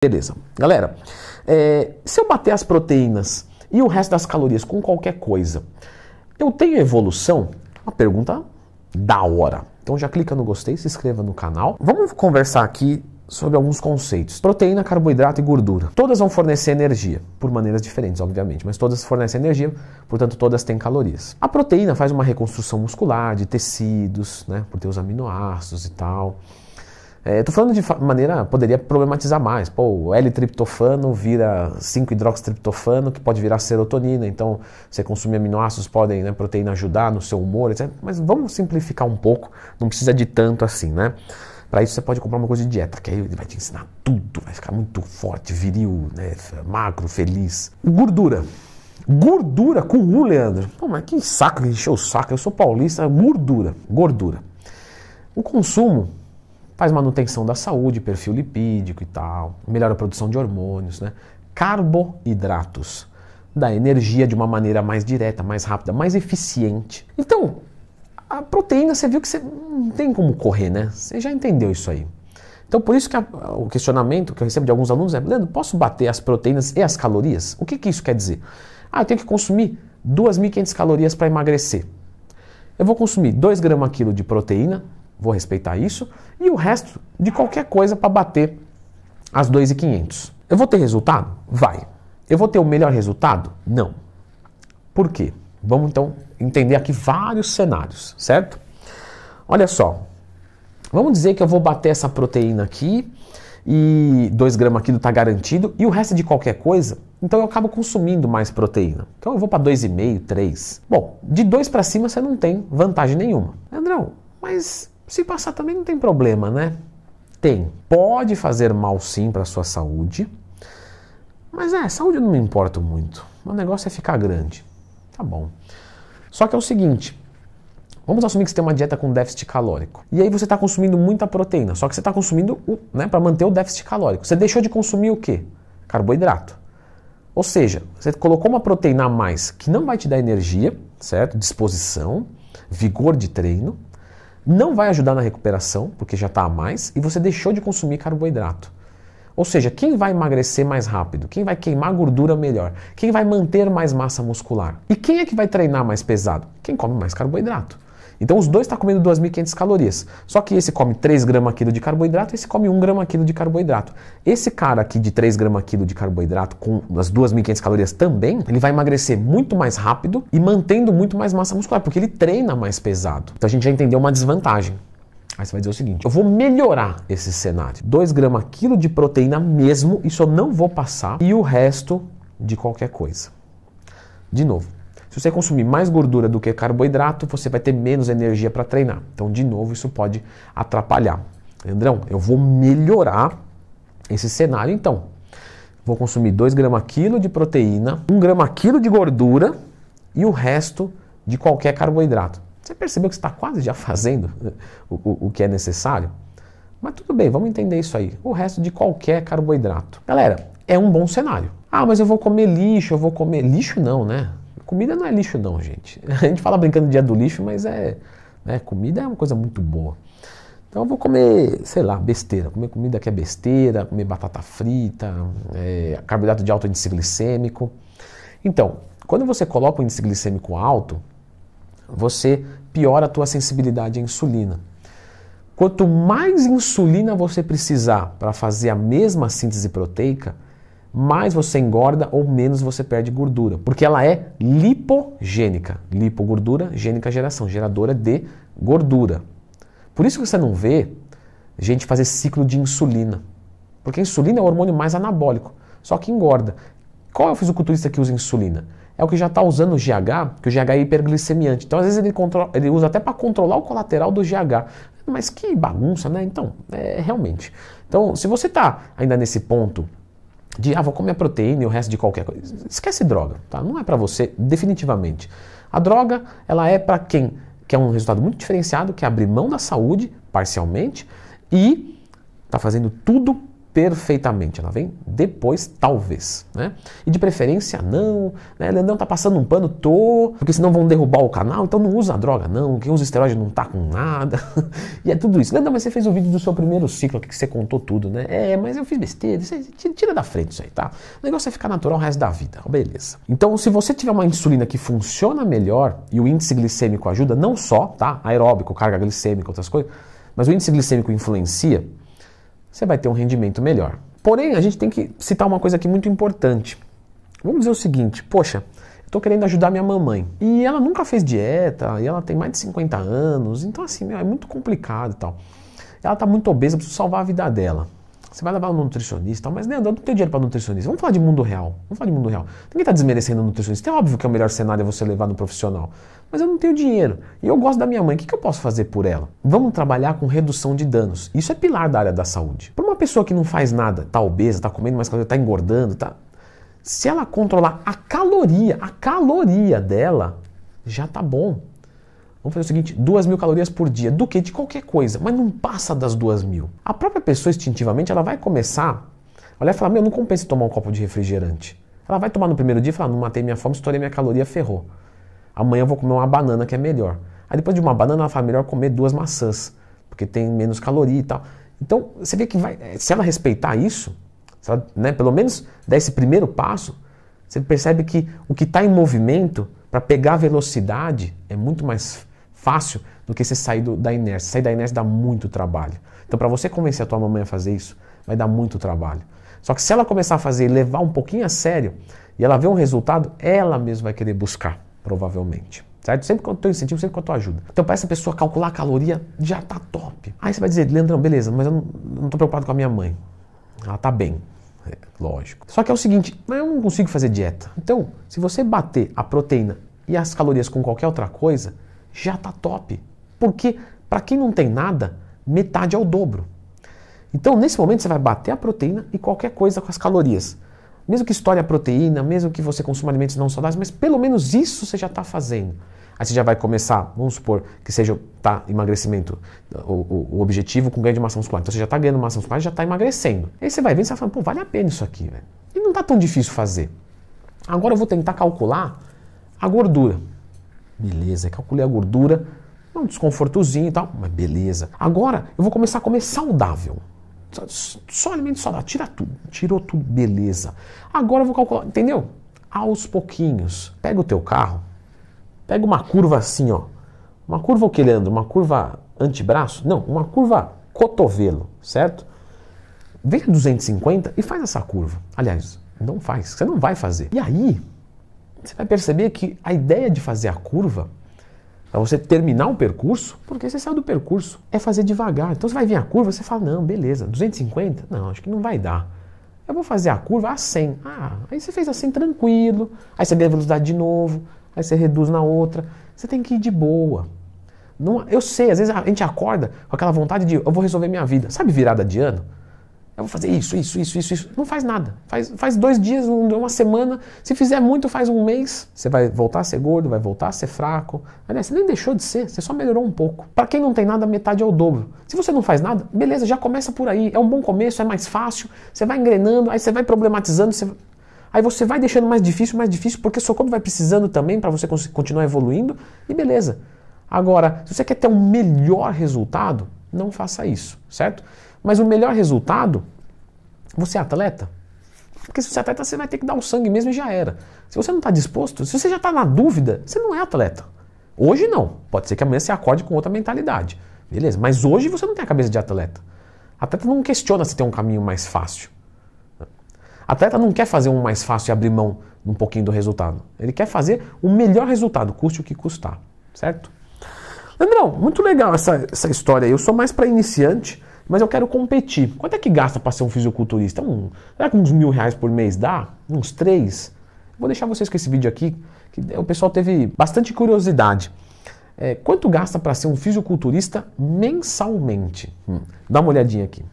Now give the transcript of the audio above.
Beleza. Galera, se eu bater as proteínas e o resto das calorias com qualquer coisa, eu tenho evolução? Uma pergunta da hora. Então já clica no gostei, se inscreva no canal. Vamos conversar aqui sobre alguns conceitos. Proteína, carboidrato e gordura. Todas vão fornecer energia, por maneiras diferentes, obviamente, mas todas fornecem energia, portanto todas têm calorias. A proteína faz uma reconstrução muscular de tecidos, né, por ter os aminoácidos e tal. Tô falando de maneira, poderia problematizar mais. Pô, o L-triptofano vira 5-hidroxitriptofano, que pode virar serotonina, então você consumir aminoácidos podem, né, proteína ajudar no seu humor, etc. Mas vamos simplificar um pouco, não precisa de tanto assim, né? Para isso você pode comprar uma coisa de dieta, que aí ele vai te ensinar tudo, vai ficar muito forte, viril, né, magro, feliz. Gordura. Gordura com U, Leandro. Pô, mas que saco, encheu o saco, eu sou paulista, gordura. O consumo faz manutenção da saúde, perfil lipídico e tal, melhora a produção de hormônios, né? Carboidratos, dá energia de uma maneira mais direta, mais rápida, mais eficiente. Então, a proteína, você viu que você não tem como correr, né? Você já entendeu isso aí. Então, por isso que o questionamento que eu recebo de alguns alunos é: Leandro, posso bater as proteínas e as calorias? O que isso quer dizer? Eu tenho que consumir 2.500 calorias para emagrecer. Eu vou consumir 2 gramas quilo de proteína, vou respeitar isso, e o resto de qualquer coisa para bater as 2.500. Eu vou ter resultado? Vai. Eu vou ter o melhor resultado? Não. Por quê? Vamos então entender aqui vários cenários, certo? Olha só, vamos dizer que eu vou bater essa proteína aqui e 2 gramas quilo está garantido, e o resto de qualquer coisa, então eu acabo consumindo mais proteína. Então eu vou para 2,5, 3. Bom, de 2 para cima você não tem vantagem nenhuma. Andrão, mas se passar também não tem problema, né? Tem. Pode fazer mal sim para a sua saúde, mas saúde eu não me importo muito. O negócio é ficar grande. Tá bom. Só que é o seguinte, vamos assumir que você tem uma dieta com déficit calórico. E aí você está consumindo muita proteína, só que você está consumindo, né, para manter o déficit calórico. Você deixou de consumir o quê? Carboidrato. Ou seja, você colocou uma proteína a mais que não vai te dar energia, certo? Disposição, vigor de treino, não vai ajudar na recuperação, porque já está a mais, e você deixou de consumir carboidrato. Ou seja, quem vai emagrecer mais rápido? Quem vai queimar gordura melhor? Quem vai manter mais massa muscular? E quem é que vai treinar mais pesado? Quem come mais carboidrato. Então os dois estão comendo 2.500 calorias. Só que esse come 3 gramas quilo de carboidrato e esse come 1 grama quilo de carboidrato. Esse cara aqui de 3 gramas quilo de carboidrato com as 2.500 calorias também, ele vai emagrecer muito mais rápido e mantendo muito mais massa muscular, porque ele treina mais pesado. Então a gente já entendeu uma desvantagem. Aí você vai dizer o seguinte: eu vou melhorar esse cenário. 2 gramas quilo de proteína mesmo, isso eu não vou passar, e o resto de qualquer coisa. De novo, se você consumir mais gordura do que carboidrato, você vai ter menos energia para treinar. Então, de novo, isso pode atrapalhar. Andrão, eu vou melhorar esse cenário então. Vou consumir 2 gramas quilo de proteína, 1 grama quilo de gordura e o resto de qualquer carboidrato. Você percebeu que você está quase já fazendo o que é necessário? Mas tudo bem, vamos entender isso aí. O resto de qualquer carboidrato. Galera, é um bom cenário. Mas eu vou comer lixo, eu vou comer... Lixo não, né? Comida não é lixo não, gente. A gente fala brincando do dia do lixo, mas comida é uma coisa muito boa. Então eu vou comer, sei lá, besteira. Comer comida que é besteira, comer batata frita, carboidrato de alto índice glicêmico. Então, quando você coloca o índice glicêmico alto, você piora a tua sensibilidade à insulina. Quanto mais insulina você precisar para fazer a mesma síntese proteica, mais você engorda ou menos você perde gordura, porque ela é lipogênica. Lipogordura, gênica geração, geradora de gordura. Por isso que você não vê gente fazer ciclo de insulina, porque a insulina é o hormônio mais anabólico, só que engorda. Qual é o fisiculturista que usa insulina? É o que já está usando o GH, que o GH é hiperglicemiante. Então, às vezes, ele usa até para controlar o colateral do GH. Mas que bagunça, né? Então, realmente. Então, se você está ainda nesse ponto de, vou comer a proteína e o resto de qualquer coisa, esquece droga, tá? Não é para você, definitivamente. A droga, ela é para quem quer um resultado muito diferenciado, que é abrir mão da saúde, parcialmente, e está fazendo tudo perfeitamente. Ela vem depois, talvez, né? E de preferência, não, né? Leandrão, tá passando um pano, porque senão vão derrubar o canal, então não usa droga, não. Quem usa esteroide não tá com nada. E é tudo isso. Leandrão, mas você fez o vídeo do seu primeiro ciclo aqui que você contou tudo, né? Mas eu fiz besteira. Tira da frente isso aí, tá? O negócio é ficar natural o resto da vida. Beleza. Então, se você tiver uma insulina que funciona melhor e o índice glicêmico ajuda, não só, tá? Aeróbico, carga glicêmica, outras coisas, mas o índice glicêmico influencia, você vai ter um rendimento melhor. Porém, a gente tem que citar uma coisa aqui muito importante. Vamos dizer o seguinte, poxa, eu estou querendo ajudar minha mamãe. E ela nunca fez dieta, e ela tem mais de 50 anos, então assim, é muito complicado e tal. Ela está muito obesa, eu preciso salvar a vida dela. Você vai levar um nutricionista e tal, mas Leandro, eu não tenho dinheiro para nutricionista. Vamos falar de mundo real. Vamos falar de mundo real. Ninguém está desmerecendo o nutricionista. É óbvio que é o melhor cenário é você levar no profissional. Mas eu não tenho dinheiro. E eu gosto da minha mãe. O que eu posso fazer por ela? Vamos trabalhar com redução de danos. Isso é pilar da área da saúde. Para uma pessoa que não faz nada, está obesa, está comendo mais caloria, está engordando, tá... se ela controlar a caloria dela, já tá bom. Vamos fazer o seguinte, 2.000 calorias por dia, do que? De qualquer coisa, mas não passa das 2.000. A própria pessoa, instintivamente, ela vai começar a olhar e falar, não compensa tomar um copo de refrigerante. Ela vai tomar no primeiro dia e falar, não matei minha fome, estourei minha caloria, ferrou. Amanhã eu vou comer uma banana, que é melhor. Aí depois de uma banana, ela fala, melhor comer 2 maçãs, porque tem menos caloria e tal. Então, você vê que se ela respeitar isso, se ela, né, pelo menos dar esse primeiro passo, você percebe que o que está em movimento, para pegar velocidade, é muito mais fácil do que você sair da inércia. Sair da inércia dá muito trabalho. Então, para você convencer a tua mamãe a fazer isso, vai dar muito trabalho. Só que se ela começar a fazer e levar um pouquinho a sério, e ela ver um resultado, ela mesma vai querer buscar, provavelmente. Certo? Sempre com o teu incentivo, sempre com a tua ajuda. Então, para essa pessoa calcular a caloria, já tá top. Aí você vai dizer, Leandrão, beleza, mas eu não tô preocupado com a minha mãe. Ela tá bem. Lógico. Só que é o seguinte, mas eu não consigo fazer dieta. Então, se você bater a proteína e as calorias com qualquer outra coisa, já tá top. Porque, para quem não tem nada, metade é o dobro. Então, nesse momento, você vai bater a proteína e qualquer coisa com as calorias. Mesmo que estoure a proteína, mesmo que você consuma alimentos não saudáveis, mas pelo menos isso você já está fazendo. Aí você já vai começar, vamos supor que seja emagrecimento, o objetivo com ganho de massa muscular. Então você já está ganhando massa muscular e já está emagrecendo. Aí você vai vendo e você vai falando, pô, vale a pena isso aqui, velho. E não está tão difícil fazer. Agora eu vou tentar calcular a gordura. Beleza, calculei a gordura, um desconfortozinho e tal, mas beleza. Agora eu vou começar a comer saudável. Só alimento saudável, tira tudo, tirou tudo, beleza. Agora eu vou calcular, entendeu? Aos pouquinhos. Pega o teu carro, pega uma curva assim, ó. Uma curva o que, Leandro? Uma curva antebraço? Não, uma curva cotovelo, certo? Vem a 250 e faz essa curva. Aliás, não faz, você não vai fazer. E aí, você vai perceber que a ideia de fazer a curva, para você terminar o percurso, porque você saiu do percurso, é fazer devagar. Então você vai vir a curva, você fala, não, beleza, 250? Não, acho que não vai dar. Eu vou fazer a curva a 100. Aí você fez a 100 tranquilo, aí você ganha velocidade de novo, aí você reduz na outra. Você tem que ir de boa. Não, eu sei, às vezes a gente acorda com aquela vontade de, eu vou resolver minha vida. Sabe virada de ano? Eu vou fazer isso. Não faz nada. Faz 2 dias, uma semana. Se fizer muito, faz um mês. Você vai voltar a ser gordo, vai voltar a ser fraco. Aliás, você nem deixou de ser, você só melhorou um pouco. Para quem não tem nada, metade é o dobro. Se você não faz nada, beleza, já começa por aí. É um bom começo, é mais fácil. Você vai engrenando, aí você vai problematizando. Aí você vai deixando mais difícil, porque seu corpo vai precisando também para você continuar evoluindo. E beleza. Agora, se você quer ter um melhor resultado, não faça isso, certo? Mas o melhor resultado, você é atleta? Porque se você é atleta, você vai ter que dar o sangue mesmo e já era. Se você não está disposto, se você já está na dúvida, você não é atleta. Hoje não. Pode ser que amanhã você acorde com outra mentalidade. Beleza, mas hoje você não tem a cabeça de atleta. Atleta não questiona se tem um caminho mais fácil. Atleta não quer fazer um mais fácil e abrir mão um pouquinho do resultado. Ele quer fazer o melhor resultado, custe o que custar. Certo? Leandrão, muito legal essa história aí. Eu sou mais para iniciante, mas eu quero competir. Quanto é que gasta para ser um fisiculturista? Será que uns R$1.000 por mês dá? Uns 3? Vou deixar vocês com esse vídeo aqui, que o pessoal teve bastante curiosidade. Quanto gasta para ser um fisiculturista mensalmente? Dá uma olhadinha aqui.